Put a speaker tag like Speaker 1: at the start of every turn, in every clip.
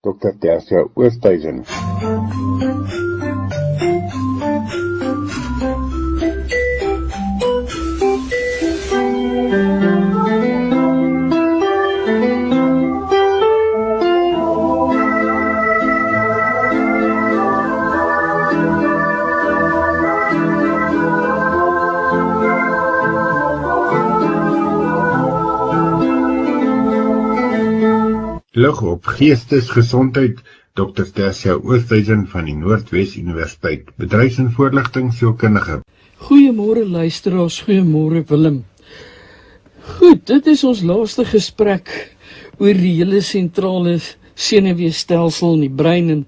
Speaker 1: Dr. Tersia Oosthuizen. Lig op geestesgesondheid, Dr. Tersia Oosthuizen van die Noordwes Universiteit, bedryfs- en voorligtingsielkundige.
Speaker 2: Goeiemôre luisteraars, goeiemôre Willem. Goed, dit is ons laaste gesprek oor die hele sentrale senuweestelsel in die brein en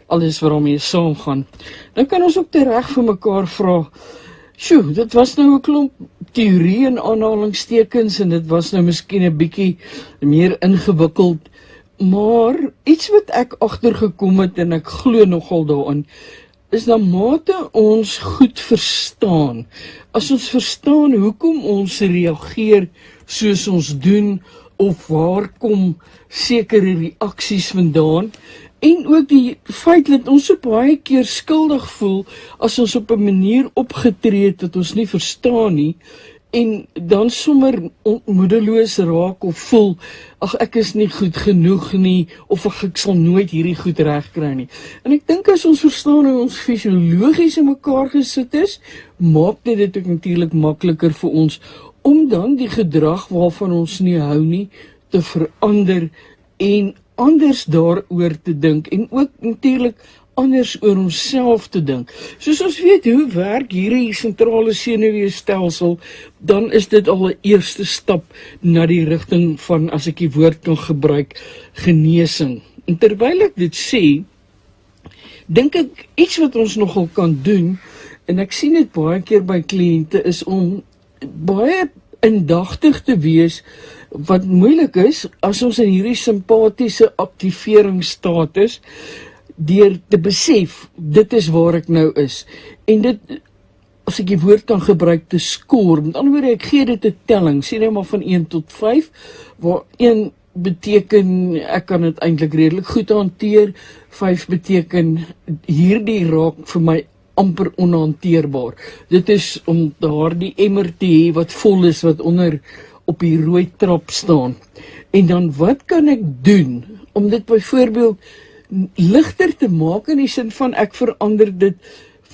Speaker 2: alles wat daarmee saamgaan. Dan kan ons ook reg vir mekaar vra, dit was nou 'n klomp teorie en aanhalingstekens en dit was nou miskien 'n bietjie meer ingewikkeld. Maar iets wat ek agtergekom het en ek glo nogal daarin, is na mate ons goed verstaan, as ons verstaan hoekom ons reageer soos ons doen, of waar kom sekere reaksies vandaan, en ook die feit dat ons so baie keer skuldig voel, as ons op 'n manier opgetree het wat ons nie verstaan nie, en dan sommer moedeloos raak of voel, ek is nie goed genoeg nie, of ek sal nooit hierdie goed regkry nie. En ek dink as ons verstaan hoe ons fisiologies in mekaar gesit is, maak dit ook natuurlik makliker vir ons, om dan die gedrag waarvan ons nie hou nie, te verander, en anders daaroor te dink, en ook natuurlik anders oor onsself te dink. Soos ons weet hoe werk hierdie sentrale senuweestelsel, dan is dit al 'n eerste stap na die rigting van, as ek die woord kan gebruik, genesing. En terwyl ek dit sê, dink ek iets wat ons nogal kan doen, en ek sien dit baie keer by kliënte, is om baie indagtig te wees, wat moeilik is, as ons in hierdie simpatiese aktiveringsstaat is, deur te besef, dit is waar ek nou is, en dit, as ek die woord kan gebruik, te score, met ander woorde, ek gee dit 'n telling, sê nou maar van 1 tot 5, waar 1 beteken, ek kan dit eintlik redelik goed hanteer, 5 beteken, hierdie raak vir my amper onhanteerbaar. Dit is om daardie emmer te hê wat vol is, wat onder op die rooi trap staan. En dan, wat kan ek doen, om dit byvoorbeeld ligter te maak, in die sin van, ek verander dit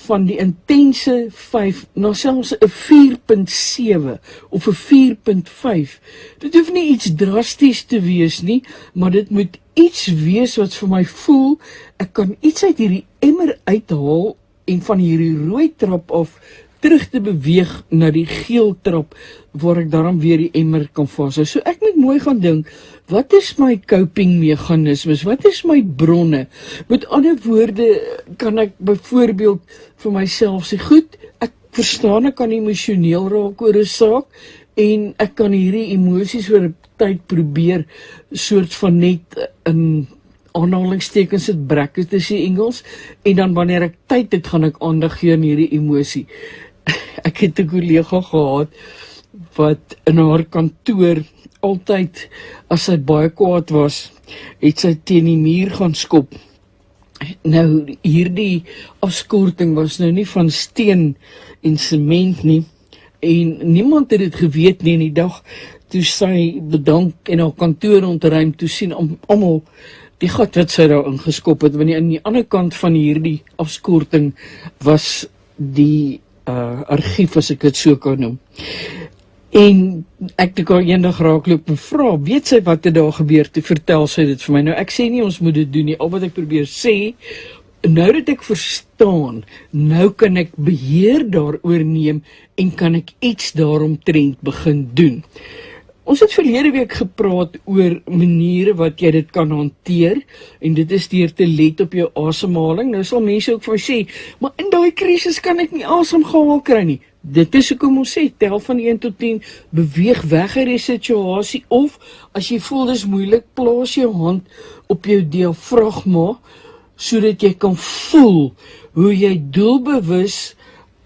Speaker 2: van die intense 5, na selfs 'n 4.7, of 'n 4.5. Dit hoef nie iets drasties te wees nie, maar dit moet iets wees wat vir my voel, ek kan iets uit hierdie emmer uithaal, en van hierdie rooi trap af, terug te beweeg na die geel trap, waar ek daarom weer die emmer kan vashou. So ek moet mooi gaan dink, wat is my coping meganismes, wat is my bronne? Met ander woorde, kan ek byvoorbeeld vir myself sê, goed, ek verstaan, ek kan emosioneel raak oor 'n saak, en ek kan hierdie emosies oor 'n tyd probeer, soort van net in aanhalingstekens, het brackets in Engels, en dan wanneer ek tyd het, gaan ek aandag gee aan hierdie emosie. Ek het 'n kollega gehad, wat in haar kantoor, altyd, as sy baie kwaad was, het sy teen die muur gaan skop. Nou, hierdie afskorting was nou nie van steen en sement nie, en niemand het dit geweet nie, en die dag, toe sy bedank en haar kantoor ontruim, toe sien almal die gat wat sy daar ingeskop het, want aan die ander kant van hierdie afskorting was die argief, as ek dit so kan noem. En ek het haar eendag raakloop en vra, weet sy wat het daar gebeur, toe vertel sy dit vir my. Nou, ek sê nie ons moet dit doen nie, al wat ek probeer sê, nou dat ek verstaan, nou kan ek beheer daaroor neem, en kan ek iets daaromtrent begin doen. Ons het verlede week gepraat oor maniere wat jy dit kan hanteer, en dit is deur te let op jou asemhaling. Nou sal mense ook vir my sê, maar in daai krisis kan ek nie asem gehaal kry nie. Dit is hoekom ons sê, tel van 1 tot 10, beweeg weg uit die situasie, of as jy voel dis moeilik, plaas jou hand op jou diafragma, sodat jy kan voel hoe jy doelbewus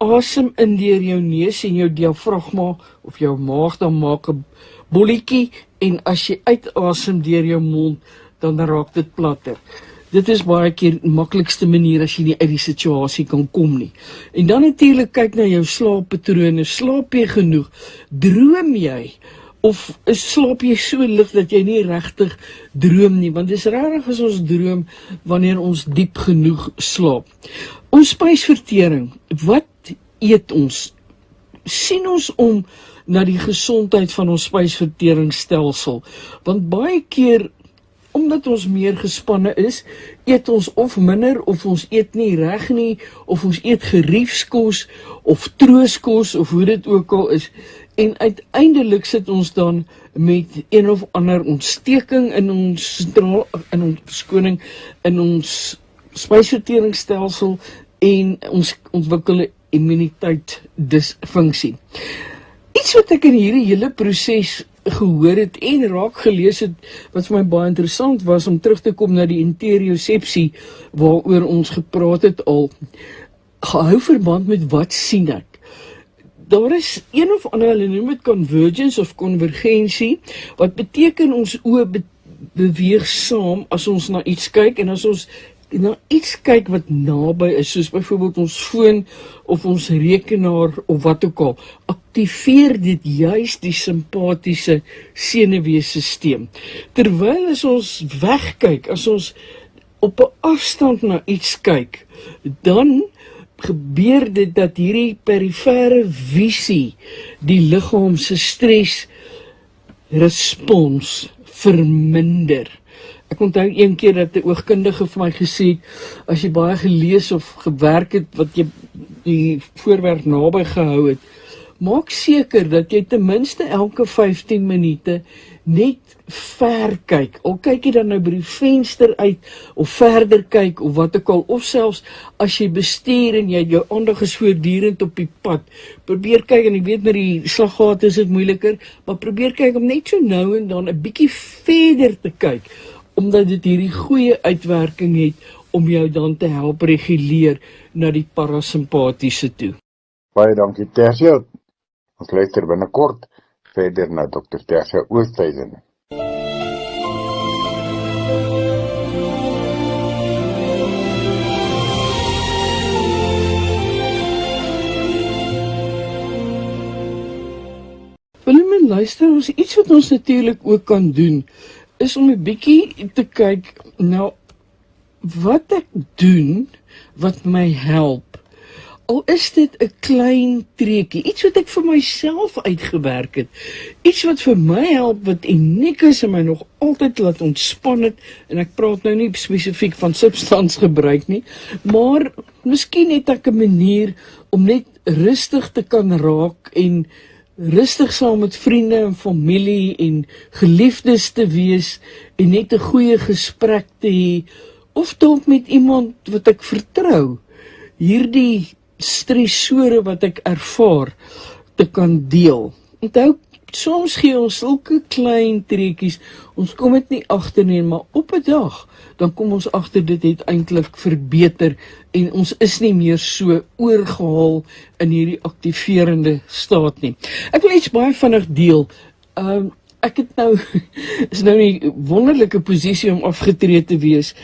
Speaker 2: asem in deur jou neus en jou diafragma, of jou maag, dan maak 'n bolletjie, en as jy uitasem deur jou mond, dan raak dit platter. Dit is baie keer die maklikste manier as jy nie uit die situasie kan kom nie. En dan natuurlik kyk na jou slaappatrone, slaap jy genoeg, droom jy, of slaap jy so lig dat jy nie regtig droom nie, want dit is rarig as ons droom wanneer ons diep genoeg slaap. Ons spysvertering, wat eet ons? Sien ons om na die gesondheid van ons spysverteringsstelsel, want baie keer, omdat ons meer gespanne is, eet ons of minder, of ons eet nie reg nie, of ons eet geriefskos, of trooskos, of hoe dit ook al is, en uiteindelik sit ons dan met een of ander ontsteking in ons spysverteringsstelsel en ons ontwikkel 'n immuniteitsdisfunksie. Iets wat ek in hierdie hele proses gehoor het en raak gelees het, wat vir my baie interessant was, om terug te kom na die interocepsie, waaroor ons gepraat het al, hou verband met wat sien ek. Daar is een of ander, hulle noem het convergence of konvergensie, wat beteken ons oë beweeg saam as ons na iets kyk, en as ons na iets kyk wat naby is, soos byvoorbeeld ons foon of ons rekenaar of wat ook al, aktiveer dit juis die simpatiese senuweestelsel. Terwyl as ons wegkyk, as ons op 'n afstand na iets kyk, dan gebeur dit dat hierdie perifere visie die liggaam se stresrespons verminder. Ek onthou een keer dat 'n oogkundige vir my gesê het, as jy baie gelees of gewerk het, wat jy die voorwerp naby gehou het, maak seker dat jy ten minste elke 15 minute net ver kyk. Al kyk jy dan nou by die venster uit, of verder kyk, of wat ook al, of selfs as jy bestuur en jy jou aandag is voortdurend op die pad, probeer kyk, en ek weet met die slaggate is dit moeiliker, maar probeer kyk om net so nou en dan 'n bietjie verder te kyk, omdat dit hierdie goeie uitwerking het om jou dan te help reguleer na die parasimpatiese toe.
Speaker 1: Baie dankie Tersia. Ons luister binnekort verder na Dr. Tersia Oosthuizen.
Speaker 2: Willem en luister, ons iets wat ons natuurlik ook kan doen, is om 'n bietjie te kyk na wat ek doen wat my help. Al is dit 'n klein treukie, iets wat ek vir myself uitgewerk het, iets wat vir my help, wat uniek is en my nog altyd laat ontspan het, en ek praat nou nie spesifiek van substansgebruik nie, maar miskien het ek 'n manier om net rustig te kan raak en rustig saam met vriende en familie en geliefdes te wees en net 'n goeie gesprek te hê, of dalk met iemand wat ek vertrou, hierdie stressore wat ek ervaar te kan deel. Onthou, soms gee ons sulke klein treetjies, ons kom dit nie agter nie, maar op 'n dag, dan kom ons agter dit het eintlik verbeter en ons is nie meer so oorgehaal in hierdie aktiverende staat nie. Ek wil iets baie vinnig deel. Ek het nou, is nou 'n wonderlike posisie om afgetree te wees.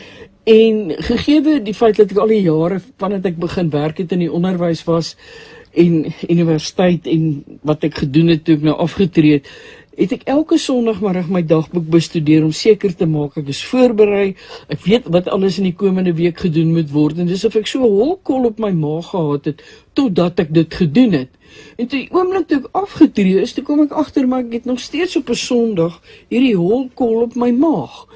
Speaker 2: En gegee die feit dat ek al die jare, vandat ek begin werk het in die onderwys was, en universiteit, en wat ek gedoen het toe ek nou afgetree het ek elke Sondagmiddag my dagboek bestudeer om seker te maak ek is voorberei, ek weet wat alles in die komende week gedoen moet word, en dis of ek so 'n holkol op my maag gehad het, totdat ek dit gedoen het. En toe die oomblik toe ek afgetree is, toe kom ek agter, maar ek het nog steeds op 'n Sondag hierdie holkol op my maag.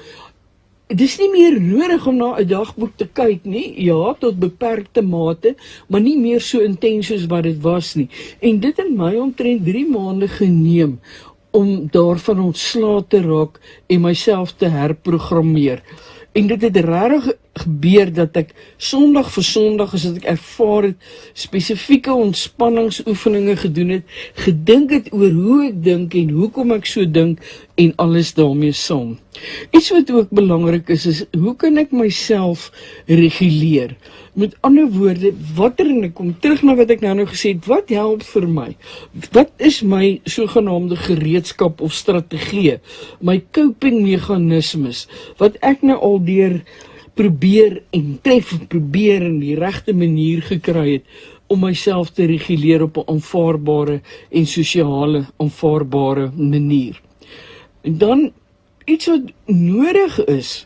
Speaker 2: Dit is nie meer nodig om na 'n dagboek te kyk nie, ja, tot beperkte mate, maar nie meer so intens soos wat dit was nie. En dit het my omtrent 3 maande geneem om daarvan ontslae te raak en myself te herprogrammeer. En dit het regtig gebeur dat ek Sondag vir Sondag, as ek ervaar het, spesifieke ontspanningsoefeninge gedoen het, gedink het oor hoe ek dink en hoekom ek so dink en alles daarmee saam. Iets wat ook belangrik is hoe kan ek myself reguleer? Met ander woorde, en ek kom terug na wat ek nou gesê het, wat help vir my? Wat is my sogenaamde gereedskap of strategie, my coping mechanismes, wat ek nou al deur probeer en probeer in die regte manier gekry het, om myself te reguleer op 'n aanvaarbare en sosiale aanvaarbare manier. En dan, iets wat nodig is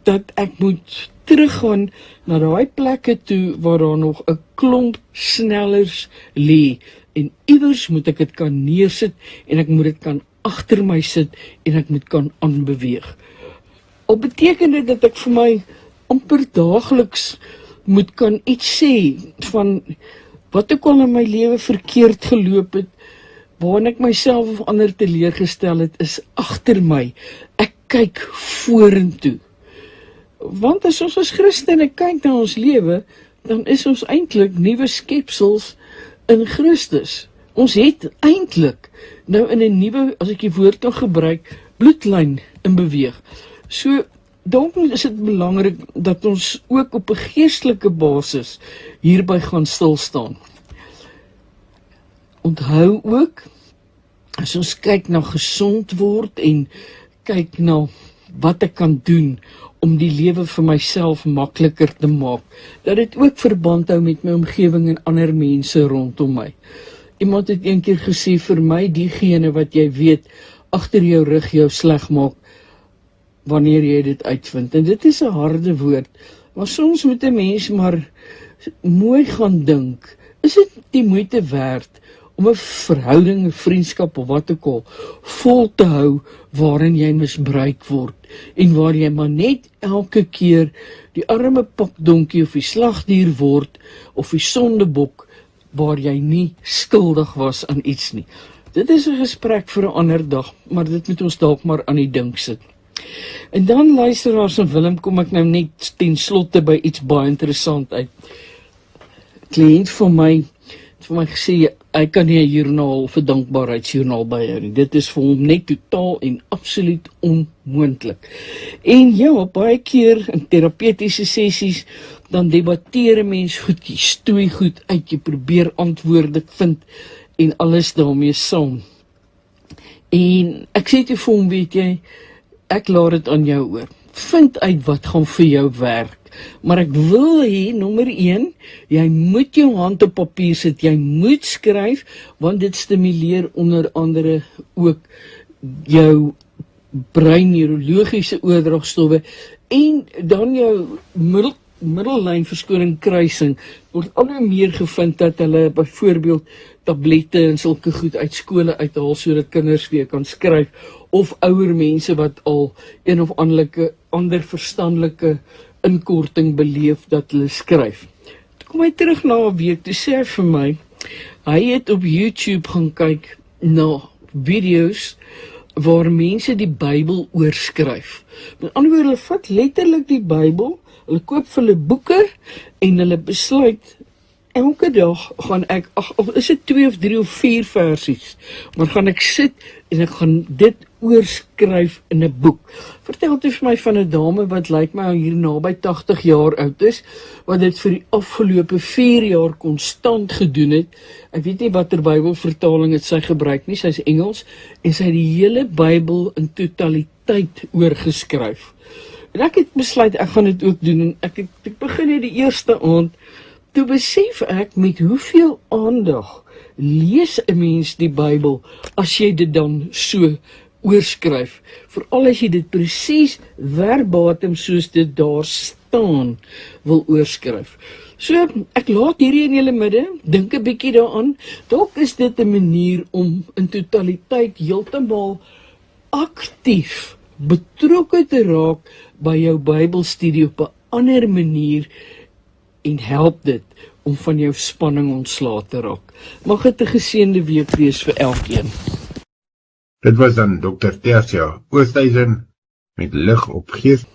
Speaker 2: dat ek moet teruggaan na daai plekke toe waar daar nog 'n klomp snellers lê en iewers moet ek dit kan neersit en ek moet dit kan agter my sit en ek moet kan aanbeweeg. Al beteken dit dat ek vir my amper daagliks moet kan iets sê van wat ek al in my lewe verkeerd geloop het, waarin ek myself of ander teleurgestel het, is agter my. Ek kyk vorentoe. Want as ons as Christene kyk na ons lewe, dan is ons eintlik nuwe skepsels in Christus. Ons het eintlik nou in 'n nuwe, as ek die woord kan gebruik, bloedlyn in beweeg. So, daarom is dit belangrik dat ons ook op 'n geestelike basis hierby gaan stilstaan. Onthou ook, as ons kyk na gesond word en kyk na wat ek kan doen om die lewe vir myself makliker te maak, dat dit ook verband hou met my omgewing en ander mense rondom my. Iemand het een keer gesê, vir my, diegene wat jy weet, agter jou rug jou sleg maak, wanneer jy dit uitvind. En dit is 'n harde woord, maar soms moet 'n mens maar mooi gaan dink, is dit die moeite werd om 'n verhouding, 'n vriendskap of wat ook al, vol te hou waarin jy misbruik word, en waar jy maar net elke keer die arme pakdonkie of die slagdier word, of die sondebok, waar jy nie skuldig was aan iets nie. Dit is 'n gesprek vir 'n ander dag, maar dit moet ons dalk maar aan die dink sit. En dan, luisteraars en Willem, kom ek nou net ten slotte by iets baie interessant uit. 'n Kliënt van my het vir my gesê, hy kan nie 'n joernaal of 'n dankbaarheidsjoernaal byhou nie. Dit is vir hom net totaal en absoluut onmoontlik. En ja, baie keer in terapeutiese sessies, dan debatteer 'n mens goed, jy stoei goed uit, jy probeer antwoorde vind en alles daarmee saam. En ek sê toe vir hom, weet jy, ek laat dit aan jou oor. Vind uit wat gaan vir jou werk. Maar ek wil hê, nommer 1, jy moet jou hand op papier sit, jy moet skryf, want dit stimuleer onder andere ook jou brein neurologiese oordragstowwe en dan jou middellyn verskoning kruising. Word al hoe meer gevind dat hulle byvoorbeeld tablette en sulke goed uit skole uithaal sodat kinders weer kan skryf, of ouer mense wat al een of ander verstandelike inkorting beleef dat hulle skryf. Toe kom hy terug na 'n week, toe sê hy vir my, hy het op YouTube gaan kyk na video's waar mense die Bybel oorskryf. Met ander woorde, hulle vat letterlik die Bybel, hulle koop vir hulle boeke en hulle besluit, elke dag gaan ek, is dit 2 of 3 of 4 versies, maar gaan ek sit en ek gaan dit oorskryf in 'n boek. Vertel toe vir my van 'n dame wat lyk my hier naby 80 jaar oud is, wat dit vir die afgelope 4 jaar konstant gedoen het. Ek weet nie watter Bybelvertaling het sy gebruik nie, sy is Engels, en sy het die hele Bybel in totaliteit oorgeskryf. En ek het besluit, ek gaan dit ook doen, en ek begin hier die eerste aand, toe besef ek met hoeveel aandag lees 'n mens die Bybel, as jy dit dan so oorskryf, veral as jy dit presies verbatim soos dit daar staan wil oorskryf. So, ek laat hierdie in julle midde, dink 'n bietjie daaraan, dalk is dit 'n manier om in totaliteit heeltemal aktief betrokke te raak by jou Bybelstudie op 'n ander manier, en help dit om van jou spanning ontslae te raak. Mag dit 'n geseënde week wees vir elkeen.
Speaker 1: Dit was dan Dr. Tersia Oosthuizen met lig op gees.